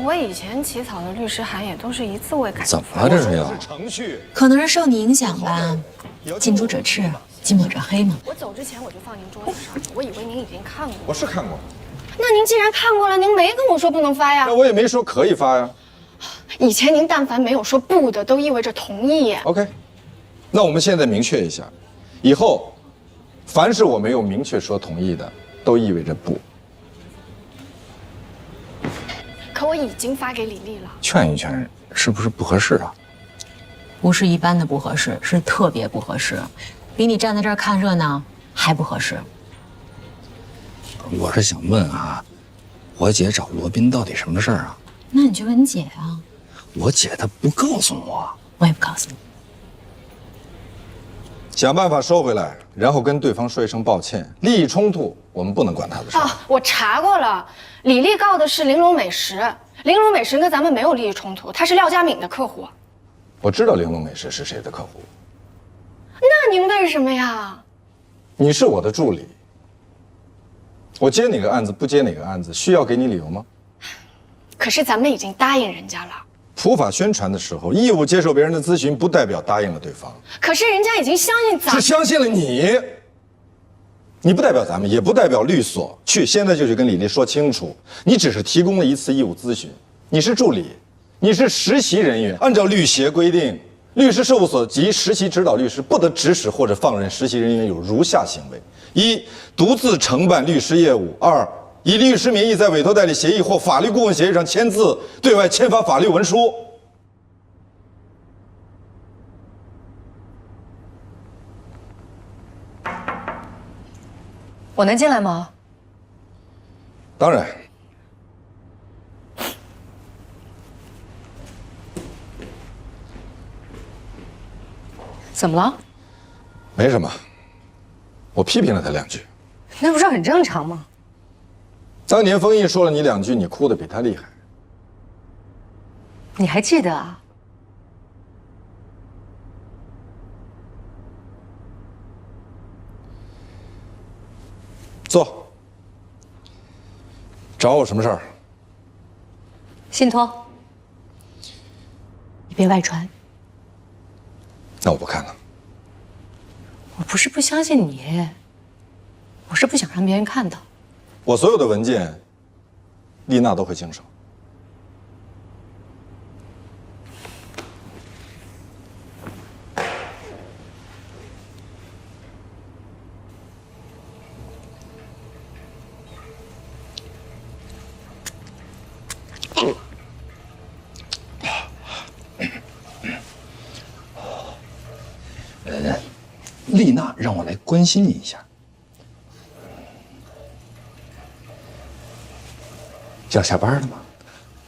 我以前起草的律师函也都是一字未改。怎么了这是又？程序可能是受你影响吧。近朱者赤，近墨者黑嘛。我走之前我就放您桌子上了，我以为您已经看过。我是看过，那您既然看过了，您没跟我说不能发呀？那我也没说可以发呀。以前您但凡没有说不的，都意味着同意。OK， 那我们现在明确一下，以后凡是我没有明确说同意的，都意味着不。可我已经发给李丽了。劝一劝，是不是不合适啊？不是一般的不合适，是特别不合适，比你站在这儿看热闹还不合适。我是想问啊，我姐找罗宾到底什么事儿啊？那你去问你姐啊。我姐她不告诉我。我也不告诉你。想办法收回来，然后跟对方说一声抱歉。利益冲突，我们不能管他的事。我查过了，李丽告的是玲珑美食，玲珑美食跟咱们没有利益冲突，他是廖家敏的客户。我知道玲珑美食是谁的客户。那您为什么呀？你是我的助理，我接哪个案子不接哪个案子，需要给你理由吗？可是咱们已经答应人家了。普法宣传的时候，义务接受别人的咨询，不代表答应了对方。可是人家已经相信咱，是相信了你。你不代表咱们，也不代表律所。现在就去跟李丽说清楚，你只是提供了一次义务咨询，你是助理，你是实习人员。按照律协规定，律师事务所及实习指导律师不得指使或者放任实习人员有如下行为：一、独自承办律师业务；二、以律师名义在委托代理协议或法律顾问协议上签字，对外签发法律文书。我能进来吗？当然。怎么了？没什么，我批评了他2句。那不是很正常吗？当年丰毅说了你2句，你哭得比他厉害。你还记得啊？坐。找我什么事儿？信托，你别外传。那我不看了。我不是不相信你，我是不想让别人看到。我所有的文件，丽娜都会经手。丽娜让我来关心你一下。要下班了吗？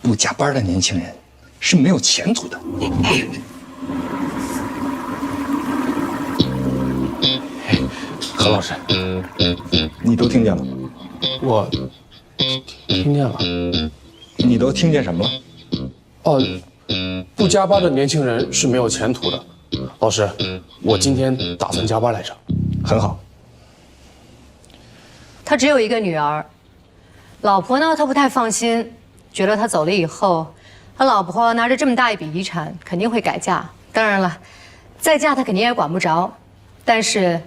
不加班的年轻人是没有前途的。何老师，你都听见了吗？我听见了。你都听见什么了？哦，不加班的年轻人是没有前途的。老师，我今天打算加班来着。很好。他只有一个女儿，老婆呢，他不太放心，觉得他走了以后，他老婆拿着这么大一笔遗产，肯定会改嫁。当然了，再嫁他肯定也管不着，但是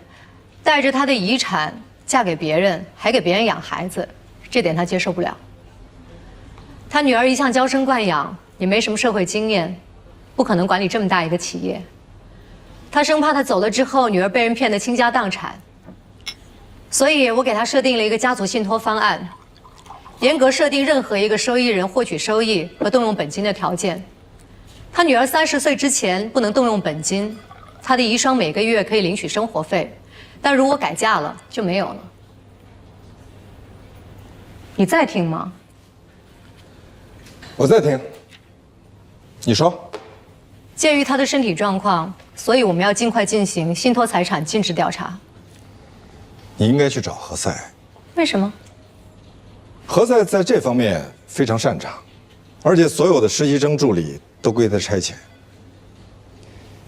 带着他的遗产嫁给别人，还给别人养孩子，这点他接受不了。他女儿一向娇生惯养，也没什么社会经验，不可能管理这么大一个企业。他生怕他走了之后，女儿被人骗得倾家荡产，所以我给他设定了一个家族信托方案，严格设定任何一个受益人获取收益和动用本金的条件。他女儿30岁之前不能动用本金，他的遗孀每个月可以领取生活费，但如果改嫁了就没有了。你在听吗？我在听。你说。鉴于他的身体状况，所以我们要尽快进行信托财产尽职调查。你应该去找何塞。为什么？何塞在这方面非常擅长，而且所有的实习生助理都归他差遣。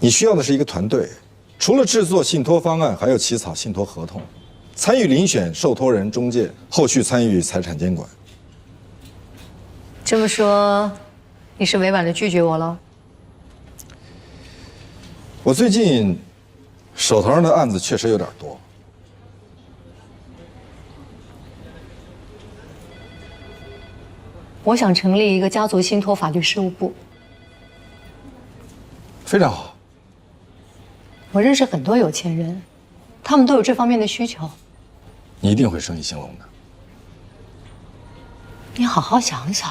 你需要的是一个团队，除了制作信托方案，还要起草信托合同，参与遴选受托人、中介，后续参与财产监管。这么说，你是委婉的拒绝我了？我最近手头上的案子确实有点多。我想成立一个家族信托法律事务部。非常好。我认识很多有钱人，他们都有这方面的需求。你一定会生意兴隆的。你好好想想。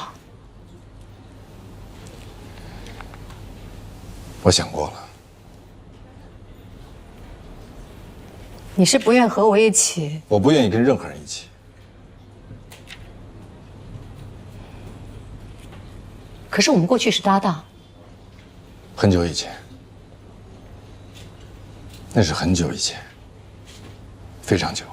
我想过了。你是不愿和我一起？我不愿意跟任何人一起。可是我们过去是搭档。很久以前，那是很久以前，非常久。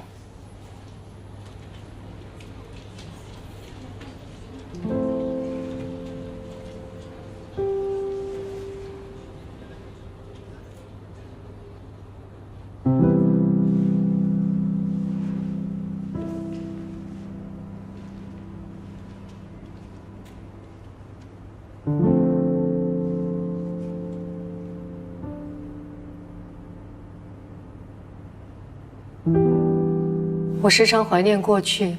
我时常怀念过去，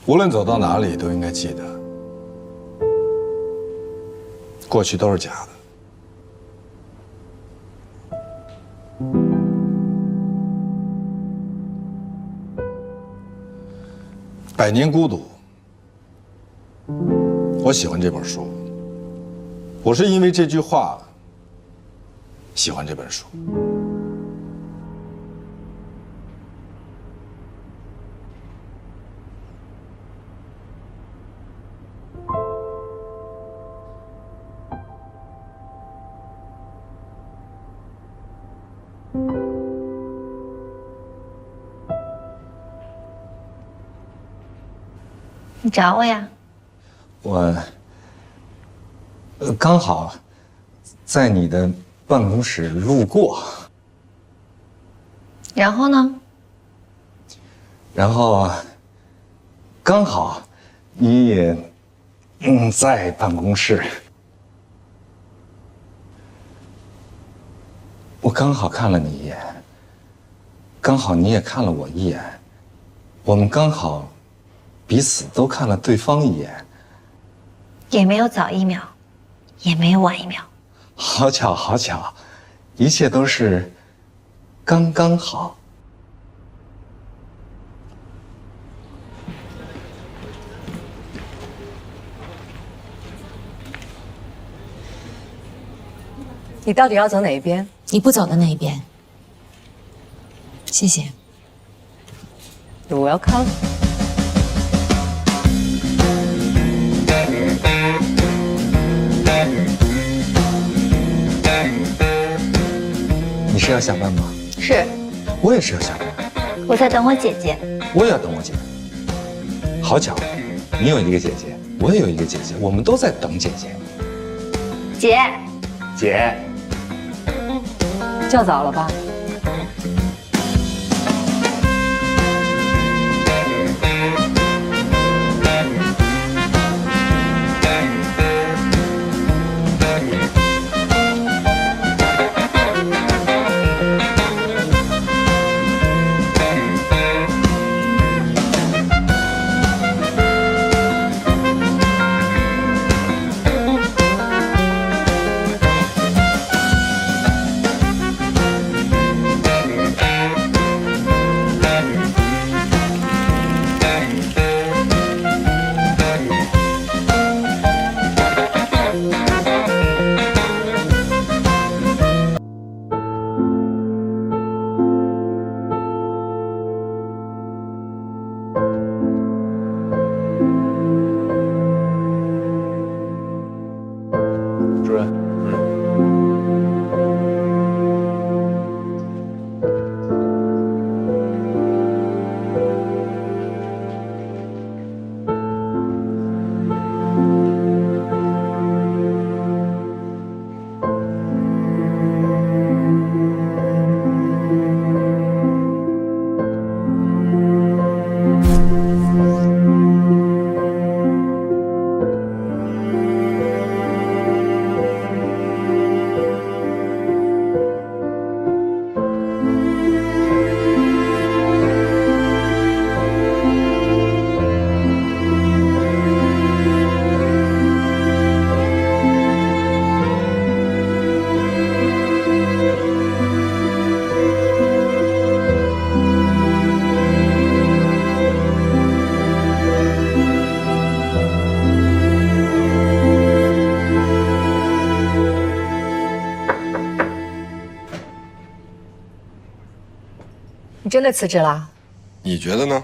无论走到哪里，都应该记得，过去都是假的。百年孤独，我喜欢这本书，我是因为这句话喜欢这本书。你找我呀？我刚好在你的办公室路过，然后呢？然后刚好你也在办公室，我刚好看了你一眼，刚好你也看了我一眼，我们刚好彼此都看了对方一眼，也没有早一秒，也没有晚一秒。好巧，好巧，一切都是刚刚好。你到底要走哪一边？你不走的那一边。谢谢。我要看。你是要下班吗？是，我也是要下班，我在等我姐姐。我也要等我姐。好巧，你有一个姐姐，我也有一个姐姐，我们都在等姐姐。姐，姐，叫早了吧？你真的辞职了？你觉得呢？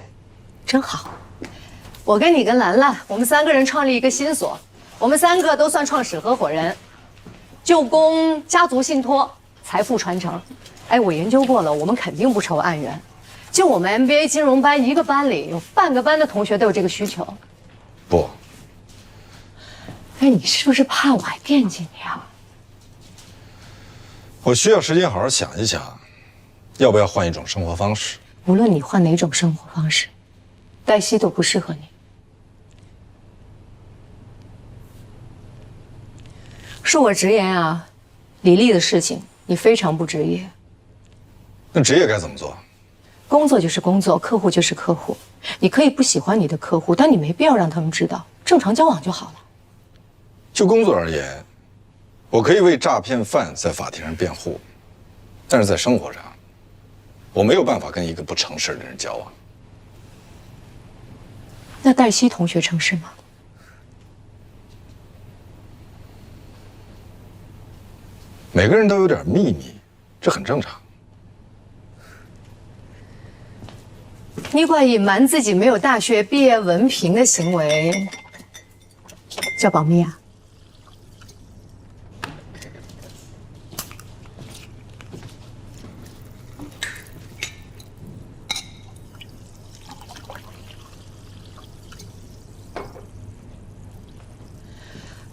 真好。我跟你跟兰兰，我们3个人创立一个新所，我们3个都算创始合伙人，就供家族信托，财富传承。哎，我研究过了，我们肯定不愁案源。就我们 MBA 金融班，一个班里有半个班的同学都有这个需求。不，哎，你是不是怕我还惦记你啊？我需要时间好好想一想，要不要换一种生活方式。无论你换哪种生活方式，黛西都不适合你。恕我直言啊，李丽的事情你非常不职业。那职业该怎么做？工作就是工作，客户就是客户。你可以不喜欢你的客户，但你没必要让他们知道，正常交往就好了。就工作而言，我可以为诈骗犯在法庭上辩护，但是在生活上，我没有办法跟一个不诚实的人交往。那黛西同学诚实吗？每个人都有点秘密，这很正常。你管隐瞒自己没有大学毕业文凭的行为叫保密啊？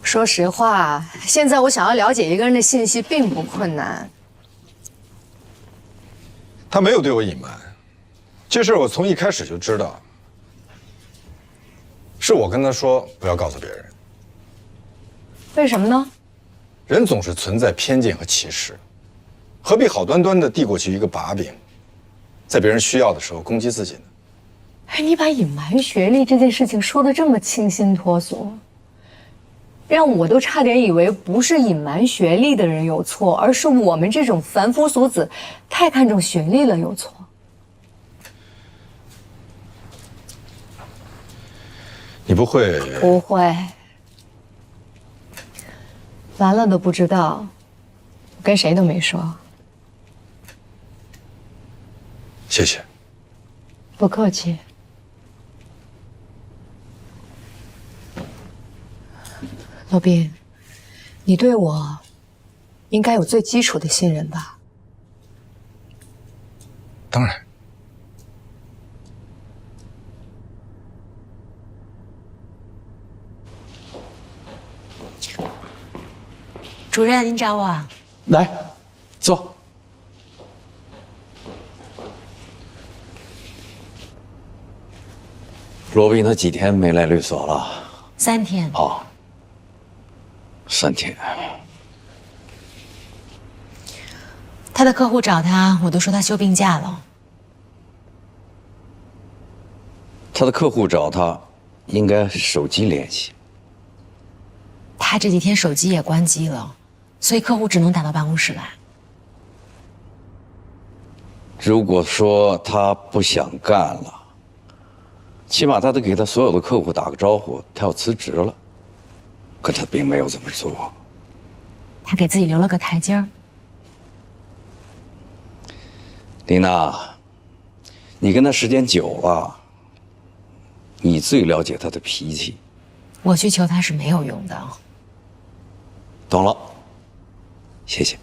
说实话，现在我想要了解一个人的信息并不困难。他没有对我隐瞒，这事我从一开始就知道，是我跟他说不要告诉别人。为什么呢？人总是存在偏见和歧视，何必好端端的递过去一个把柄，在别人需要的时候攻击自己呢？哎，你把隐瞒学历这件事情说得这么清新脱俗，让我都差点以为不是隐瞒学历的人有错，而是我们这种凡夫俗子太看重学历了有错。你不会？不会，兰兰都不知道，我跟谁都没说。谢谢。不客气。罗宾，你对我应该有最基础的信任吧？当然。主任，您找我啊？来，坐。罗宾他几天没来律所了3天。哦，3天。他的客户找他，我都说他休病假了。他的客户找他，应该手机联系。他这几天手机也关机了，所以客户只能打到办公室来。如果说他不想干了，起码他得给他所有的客户打个招呼，他要辞职了。可他并没有这么做。他给自己留了个台阶儿。琳娜，你跟他时间久了，你最了解他的脾气。我去求他是没有用的。懂了，谢谢。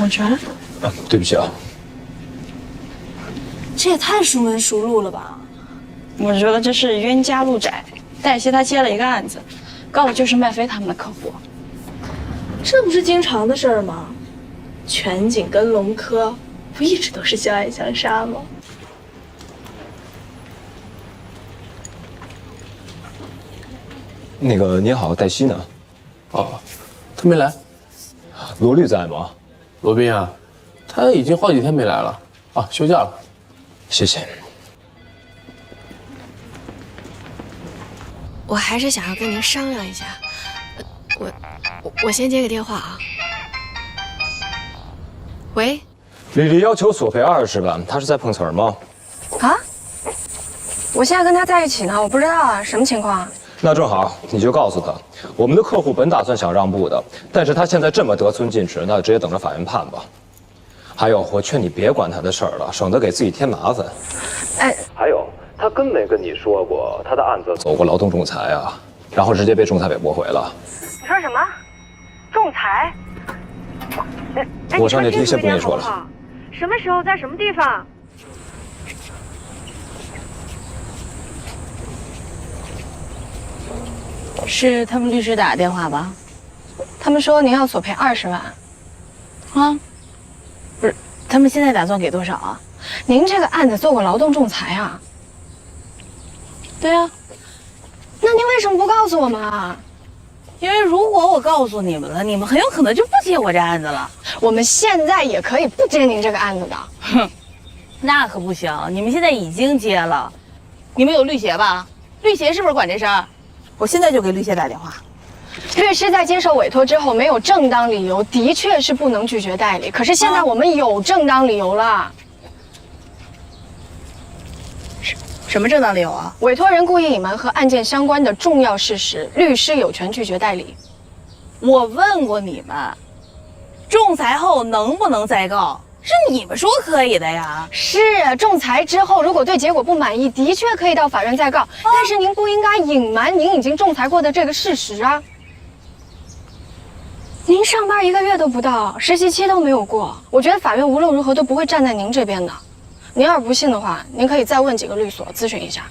我觉得对不起啊，这也太熟门熟路了吧？我觉得这是冤家路窄。黛西她接了一个案子，告的就是麦飞他们的客户，这不是经常的事儿吗？全景跟龙科不一直都是相爱相杀吗？那个你好，黛西呢？哦，他没来。罗律在吗？罗宾啊，他已经好几天没来了啊，休假了。谢谢。我还是想要跟您商量一下，我先接个电话啊。喂，李丽要求索赔20万，她是在碰瓷儿吗？啊？我现在跟他在一起呢，我不知道啊，什么情况啊？那正好，你就告诉他，我们的客户本打算想让步的，但是他现在这么得寸进尺，那直接等着法院判吧。还有，我劝你别管他的事儿了，省得给自己添麻烦。哎，还有，他跟没跟你说过他的案子走过劳动仲裁啊？然后直接被仲裁委驳回了。你说什么？仲裁？我上电梯先不跟你说了。什么时候在什么地方？是他们律师打的电话吧？他们说您要索赔20万。啊？不是，他们现在打算给多少啊？您这个案子做过劳动仲裁啊？对啊。那您为什么不告诉我们啊？因为如果我告诉你们了，你们很有可能就不接我这案子了。我们现在也可以不接您这个案子的。哼，那可不行，你们现在已经接了。你们有律协吧？律协是不是管这事儿？我现在就给律协打电话。律师在接受委托之后没有正当理由，的确是不能拒绝代理。可是现在我们有正当理由了。什么正当理由啊？委托人故意隐瞒和案件相关的重要事实，律师有权拒绝代理。我问过你们，仲裁后能不能再告？是你们说可以的呀。是啊，仲裁之后如果对结果不满意，的确可以到法院再告。但是您不应该隐瞒您已经仲裁过的这个事实啊。您上班1个月都不到，实习期都没有过，我觉得法院无论如何都不会站在您这边的。您要是不信的话，您可以再问几个律所咨询一下。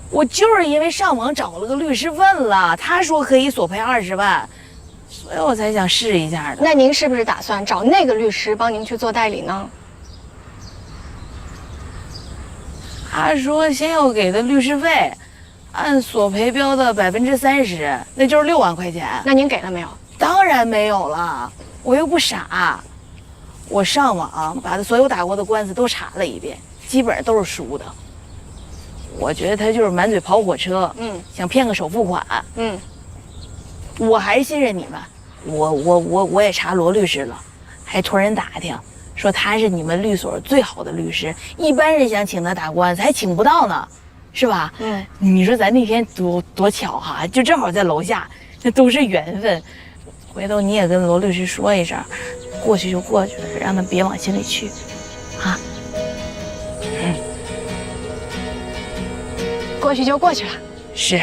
我就是因为上网找了个律师问了，他说可以索赔20万，所以我才想试一下的。那您是不是打算找那个律师帮您去做代理呢？他说先要给的律师费，按索赔标的30%，那就是6万块钱。那您给了没有？当然没有了，我又不傻。我上网把他所有打过的官司都查了一遍，基本上都是输的。我觉得他就是满嘴跑火车，想骗个首付款，我还是信任你们。我也查罗律师了，还托人打听，说他是你们律所最好的律师，一般人想请他打官司还请不到呢，是吧？你说咱那天多巧哈，就正好在楼下，那都是缘分。回头你也跟罗律师说一声，过去就过去了，让他别往心里去，啊。过去就过去了。是，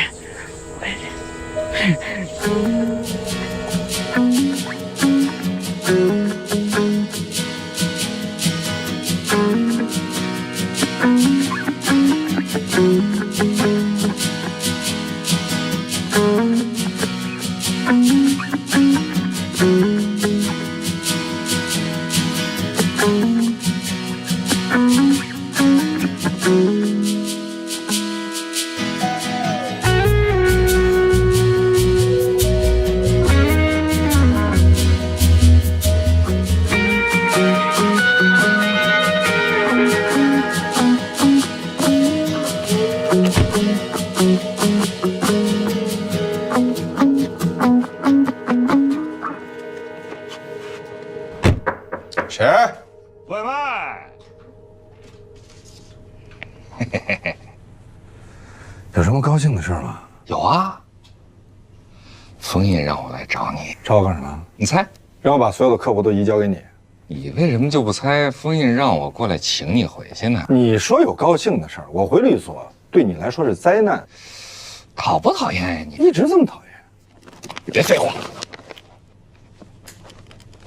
谁？外卖。有什么高兴的事吗？有啊，封印让我来找你，找我干什么？你猜？让我把所有的客户都移交给你。你为什么就不猜封印让我过来请你回去呢？你说有高兴的事儿，我回律所对你来说是灾难。讨不讨厌呀你？一直这么讨厌。别废话，